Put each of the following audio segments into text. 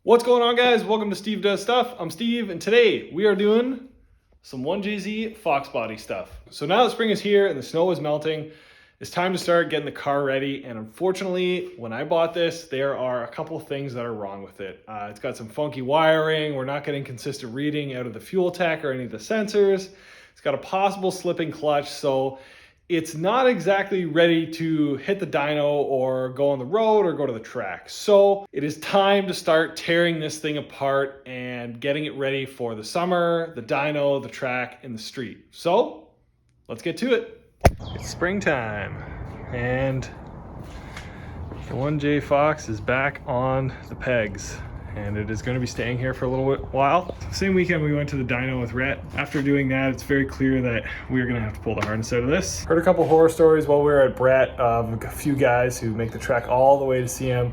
What's going on, guys? Welcome to Steve Does Stuff. I'm Steve, and today we are doing some 1JZ Fox body stuff. So now that spring is here and the snow is melting, it's time to start getting the car ready. And unfortunately, when I bought this, there are a couple of things that are wrong with it. It's got some funky wiring. We're not getting consistent reading out of the fuel tank or any of the sensors. It's got a possible slipping clutch, so it's not exactly ready to hit the dyno or go on the road or go to the track. So it is time to start tearing this thing apart and getting it ready for the summer, the dyno, the track, and the street. So let's get to it. It's springtime and the 1J Fox is back on the pegs. And it is going to be staying here for a little while. Same weekend we went to the dyno with Rhett. After doing that, it's very clear that we are going to have to pull the harness out of this. Heard a couple horror stories while we were at Brett of a few guys who make the trek all the way to CM,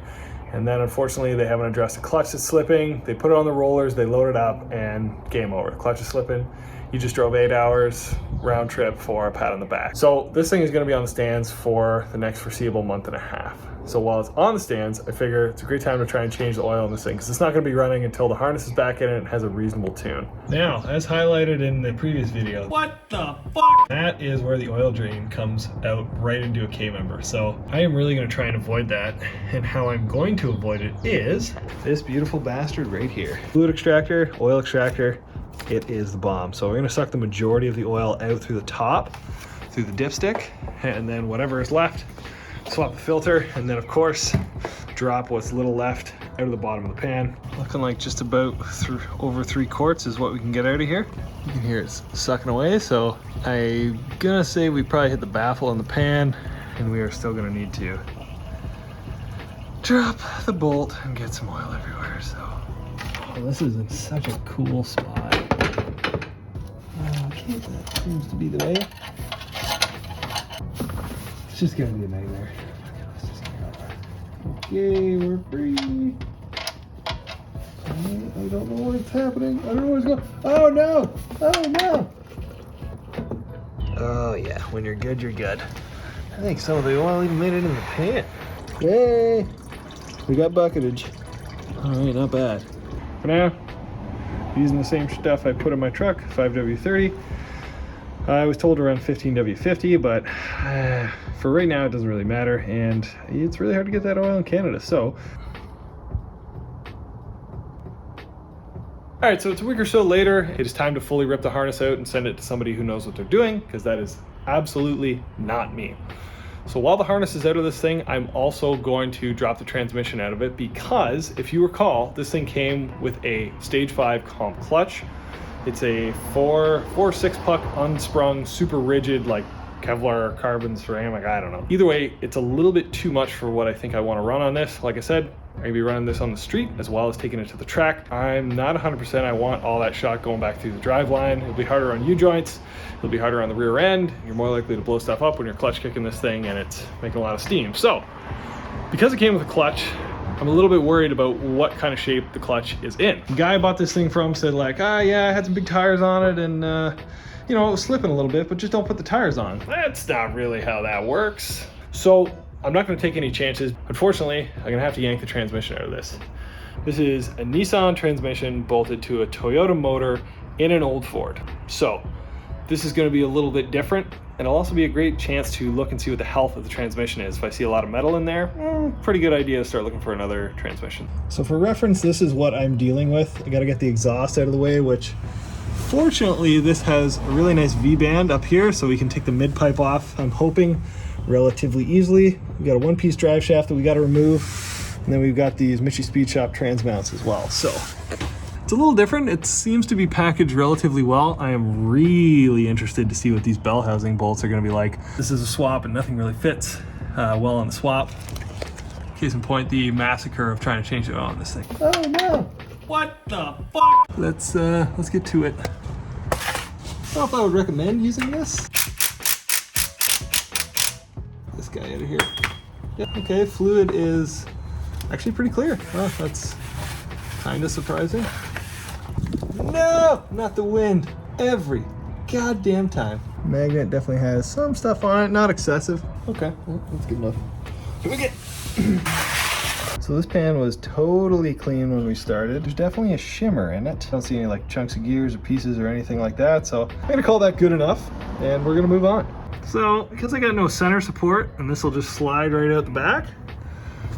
and then unfortunately they haven't addressed the clutch that's slipping. They put it on the rollers, they load it up, and game over. The clutch is slipping. You just drove 8 hours round trip for a pat on the back. So this thing is going to be on the stands for the next foreseeable month and a half. So while it's on the stands, I figure it's a great time to try and change the oil on this thing because it's not going to be running until the harness is back in it and has a reasonable tune. Now, as highlighted in the previous video, what the fuck? That is where the oil drain comes out right into a K-member. So I am really going to try and avoid that. And how I'm going to avoid it is this beautiful bastard right here. Fluid extractor, oil extractor, it is the bomb. So we're going to suck the majority of the oil out through the top, through the dipstick, and then whatever is left, swap the filter, and then of course drop what's little left out of the bottom of the pan. Looking like just about over 3 quarts is what we can get out of here. You can hear it's sucking away, so I'm gonna say we probably hit the baffle in the pan, and we are still gonna need to drop the bolt and get some oil everywhere. So this is in such a cool spot. Okay, that seems to be the way. It's just gonna be a nightmare. Let's just get over. Okay, we're free. I don't know what's happening. I don't know what's going on. Oh no! Oh no! Oh yeah, when you're good, you're good. I think some of the oil even made it in the pan. Yay! We got bucketage. Alright, not bad. For now, using the same stuff I put in my truck, 5W30. I was told to run 15W50, but for right now it doesn't really matter, and it's really hard to get that oil in Canada. So alright, so it's a week or so later. It is time to fully rip the harness out and send it to somebody who knows what they're doing, because that is absolutely not me. So while the harness is out of this thing, I'm also going to drop the transmission out of it, because if you recall, this thing came with a stage 5 comp clutch. It's a 4/6 puck unsprung, super rigid, like Kevlar carbon ceramic, I don't know. Either way, it's a little bit too much for what I think I want to run on this. Like I said, I'm gonna be running this on the street as well as taking it to the track. I'm not 100% I want all that shot going back through the drive line. It'll be harder on U-joints. It'll be harder on the rear end. You're more likely to blow stuff up when you're clutch kicking this thing and it's making a lot of steam. So because it came with a clutch, I'm a little bit worried about what kind of shape the clutch is in. The guy I bought this thing from said like, yeah, I had some big tires on it and you know, it was slipping a little bit, but just don't put the tires on. That's not really how that works. So I'm not gonna take any chances. Unfortunately, I'm gonna have to yank the transmission out of this. This is a Nissan transmission bolted to a Toyota motor in an old Ford. So this is gonna be a little bit different, and it'll also be a great chance to look and see what the health of the transmission is. If I see a lot of metal in there, pretty good idea to start looking for another transmission. So for reference, this is what I'm dealing with. I gotta get the exhaust out of the way, which fortunately this has a really nice V-band up here, so we can take the mid pipe off, I'm hoping, relatively easily. We got a 1-piece drive shaft that we gotta remove, and then we've got these Mitchie Speed Shop trans mounts as well. So it's a little different. It seems to be packaged relatively well. I am really interested to see what these bell housing bolts are gonna be like. This is a swap and nothing really fits well on the swap. Case in point, the massacre of trying to change the oil on this thing. Oh no! What the fuck? Let's get to it. I don't know if I would recommend using this. This guy out of here. Yep, okay, fluid is actually pretty clear. Well, that's kind of surprising. No, not the wind. Every goddamn time. Magnet definitely has some stuff on it, not excessive. Okay, well, that's good enough. Here we get. So this pan was totally clean when we started. There's definitely a shimmer in it. I don't see any like chunks of gears or pieces or anything like that. So I'm gonna call that good enough and we're gonna move on. So because I got no center support and this will just slide right out the back,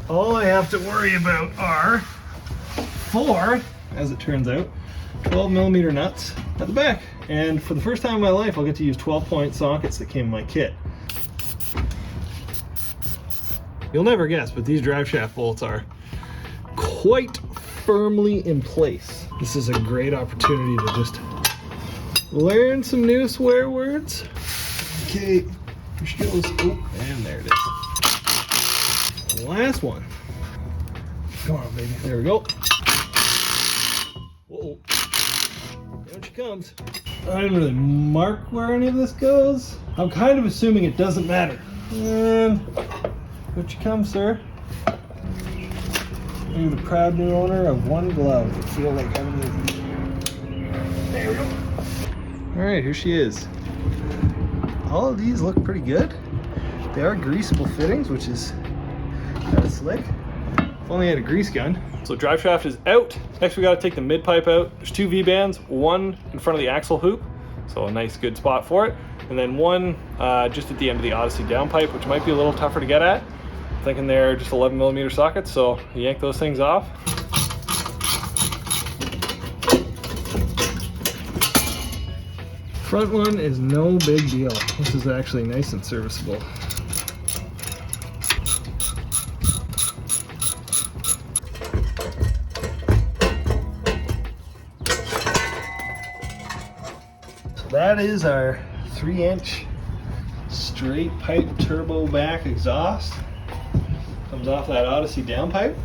all I have to worry about are 4, as it turns out, 12mm nuts at the back. And for the first time in my life, I'll get to use 12-point sockets that came in my kit. You'll never guess, but these drive shaft bolts are quite firmly in place. This is a great opportunity to just learn some new swear words. Okay, here she goes. Oh, and there it is. Last one. Come on, baby. There we go. Whoa. Down she comes. I didn't really mark where any of this goes. I'm kind of assuming it doesn't matter. And here she comes, sir. You're the proud new owner of one glove. I feel like having a... There we go. All right, here she is. All of these look pretty good. They are greasable fittings, which is kind of slick. If only I had a grease gun. So drive shaft is out. Next we got to take the mid pipe out. There's 2 V-bands, one in front of the axle hoop, so a nice good spot for it, and then one just at the end of the Odyssey downpipe, which might be a little tougher to get at. I'm thinking they're just 11mm sockets, so you yank those things off. Front one is no big deal. This is actually nice and serviceable. That is our 3-inch straight pipe turbo back exhaust. Comes off that Odyssey downpipe.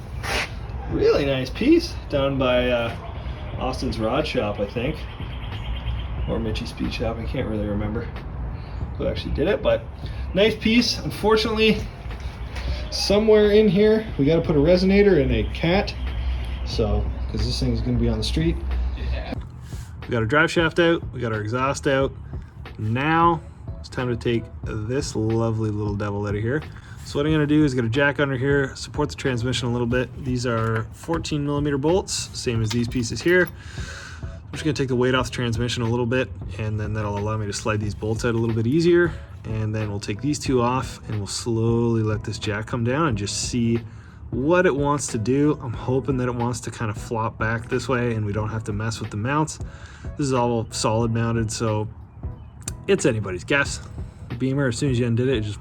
Really nice piece down by Austin's Rod Shop, I think. Or Mitchie's Speed Shop, I can't really remember who actually did it, but nice piece. Unfortunately, somewhere in here, we got to put a resonator and a cat. So, because this thing's going to be on the street. We got our drive shaft out, we got our exhaust out. Now it's time to take this lovely little devil out of here. So what I'm gonna do is get a jack under here, support the transmission a little bit. These are 14mm bolts, same as these pieces here. I'm just gonna take the weight off the transmission a little bit, and then that'll allow me to slide these bolts out a little bit easier. And then we'll take these 2 off and we'll slowly let this jack come down and just see what it wants to do. I'm hoping that it wants to kind of flop back this way and we don't have to mess with the mounts. This is all solid mounted, so it's anybody's guess. The Beamer, as soon as you undid it, it just...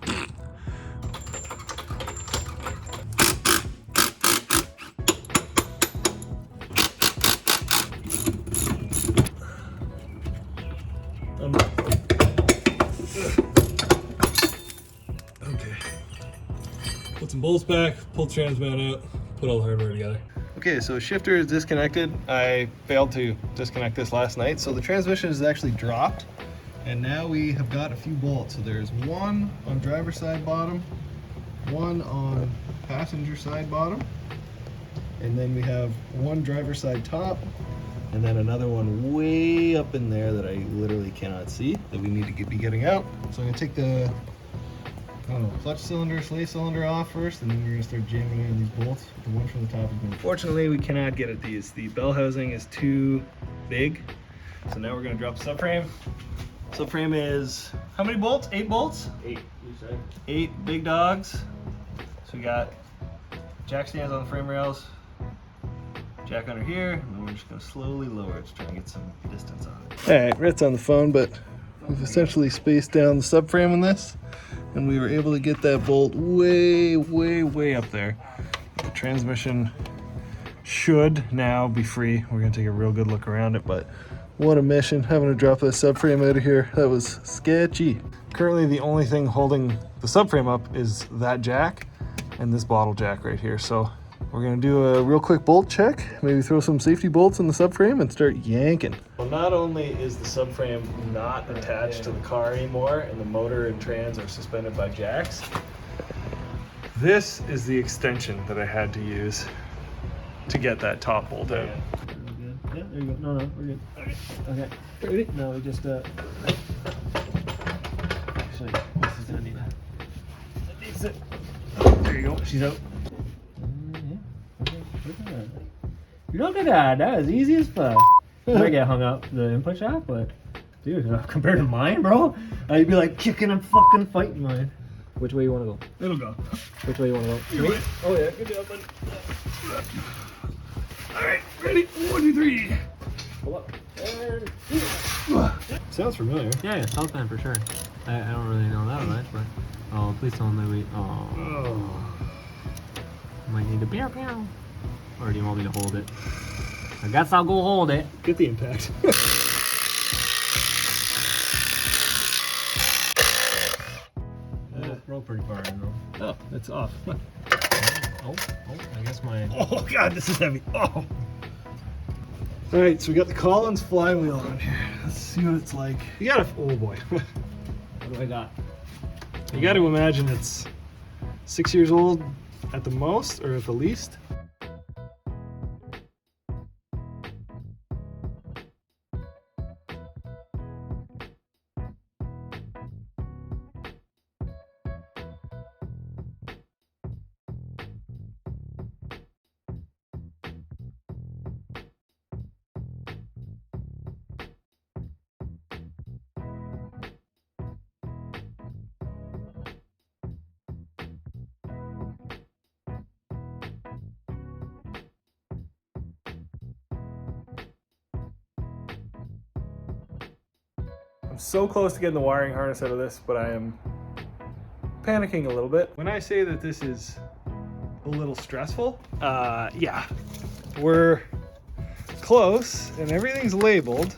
Okay. Put some bolts back, pull the trans mount out, put all the hardware together. Okay, so shifter is disconnected. I failed to disconnect this last night, so the transmission is actually dropped, and now we have got a few bolts. So there's one on driver side bottom, one on passenger side bottom, and then we have one driver side top, and then another one way up in there that I literally cannot see that we need to be getting out. So I'm gonna take the clutch cylinder, sleigh cylinder off first, and then we're gonna start jamming in these bolts. The one from the top is going. Fortunately, we cannot get at these. The bell housing is too big. So now we're gonna drop the subframe. Subframe is how many bolts? 8 bolts? 8. 8 big dogs. So we got jack stands on the frame rails, jack under here, and then we're just gonna slowly lower it to try and get some distance on it. All right, Rhett's on the phone, but we've essentially spaced down the subframe on this, and we were able to get that bolt way, way, way up there. The transmission should now be free. We're gonna take a real good look around it, but what a mission, having to drop that subframe out of here. That was sketchy. Currently, the only thing holding the subframe up is that jack and this bottle jack right here. So we're gonna do a real quick bolt check, maybe throw some safety bolts in the subframe and start yanking. Well, not only is the subframe not attached to the car anymore and the motor and trans are suspended by jacks, this is the extension that I had to use to get that top bolt out. Yeah, there you go. No, we're good. Okay. Ready? No, we just actually, this is gonna need it. There you go. She's out. Look at that. That was easy as fuck. I get hung up the input shaft, but dude, compared to mine, bro, I'd be like kicking and fucking fighting mine. Which way you want to go? It'll go. Which way you want to go? Right. Oh yeah, good job, bud. All right, ready? 1, 2, 3. Pull up. Sounds familiar. Yeah, Southland for sure. I don't really know that much, but oh, please don't let me. Oh. Might need a beer, or do you want me to hold it? I guess I'll go hold it. Get the impact. Roll pretty far in though. Oh, it's off. Oh, I guess mine. Oh god, this is heavy. Oh. All right, so we got the Collins flywheel on here. Let's see what it's like. You gotta, oh boy. What do I got? You got to imagine it's 6 years old at the most, or at the least. I'm so close to getting the wiring harness out of this, but I am panicking a little bit. When I say that this is a little stressful, yeah, we're close and everything's labeled,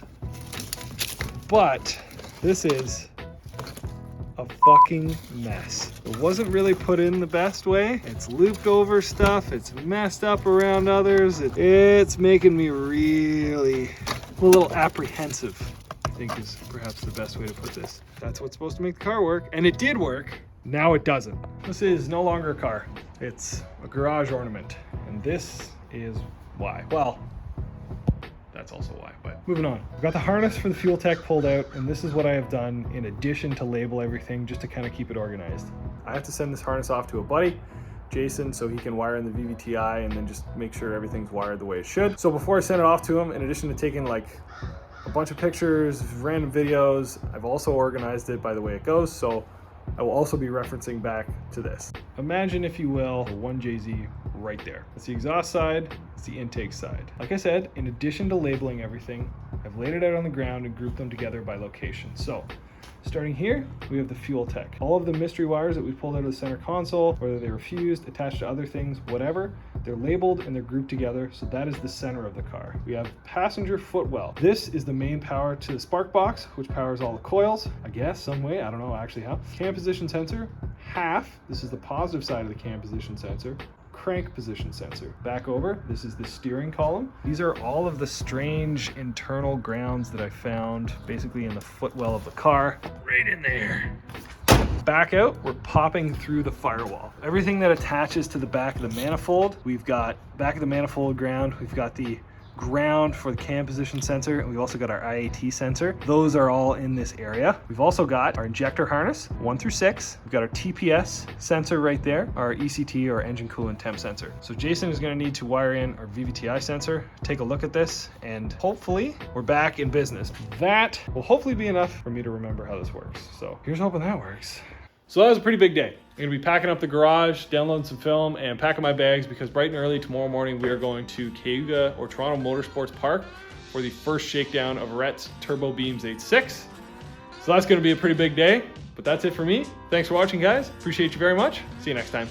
but this is a fucking mess. It wasn't really put in the best way. It's looped over stuff. It's messed up around others. It's making me really a little apprehensive, I think is perhaps the best way to put this. That's what's supposed to make the car work, and it did work. Now it doesn't. This is no longer a car. It's a garage ornament, and this is why. Well, that's also why, but moving on. I've got the harness for the fuel tech pulled out, and this is what I have done in addition to label everything, just to kind of keep it organized. I have to send this harness off to a buddy, Jason, so he can wire in the VVTi and then just make sure everything's wired the way it should. So before I send it off to him, in addition to taking like a bunch of pictures, random videos, I've also organized it by the way it goes, so I will also be referencing back to this. Imagine, if you will, a 1JZ right there. That's the exhaust side, it's the intake side. Like I said, in addition to labeling everything, I've laid it out on the ground and grouped them together by location. So, starting here, we have the fuel tech. All of the mystery wires that we pulled out of the center console, whether they were fused, attached to other things, whatever, they're labeled and they're grouped together, so that is the center of the car. We have passenger footwell. This is the main power to the spark box, which powers all the coils, I guess, some way, I don't know actually how. Cam position sensor, half. This is the positive side of the cam position sensor. Crank position sensor. Back over, this is the steering column. These are all of the strange internal grounds that I found basically in the footwell of the car. Right in there. Back out, we're popping through the firewall. Everything that attaches to the back of the manifold, we've got back of the manifold ground, we've got the ground for the cam position sensor, and we've also got our IAT sensor. Those are all in this area. We've also got our injector harness, 1 through 6. We've got our TPS sensor right there, our ECT or engine coolant temp sensor. So Jason is going to need to wire in our VVTi sensor, take a look at this, and hopefully we're back in business. That will hopefully be enough for me to remember how this works. So here's hoping that works. So that was a pretty big day. I'm gonna be packing up the garage, downloading some film, and packing my bags because bright and early tomorrow morning we are going to Cayuga or Toronto Motorsports Park for the first shakedown of Rhett's Turbo Beams 86. So that's gonna be a pretty big day, but that's it for me. Thanks for watching, guys. Appreciate you very much. See you next time.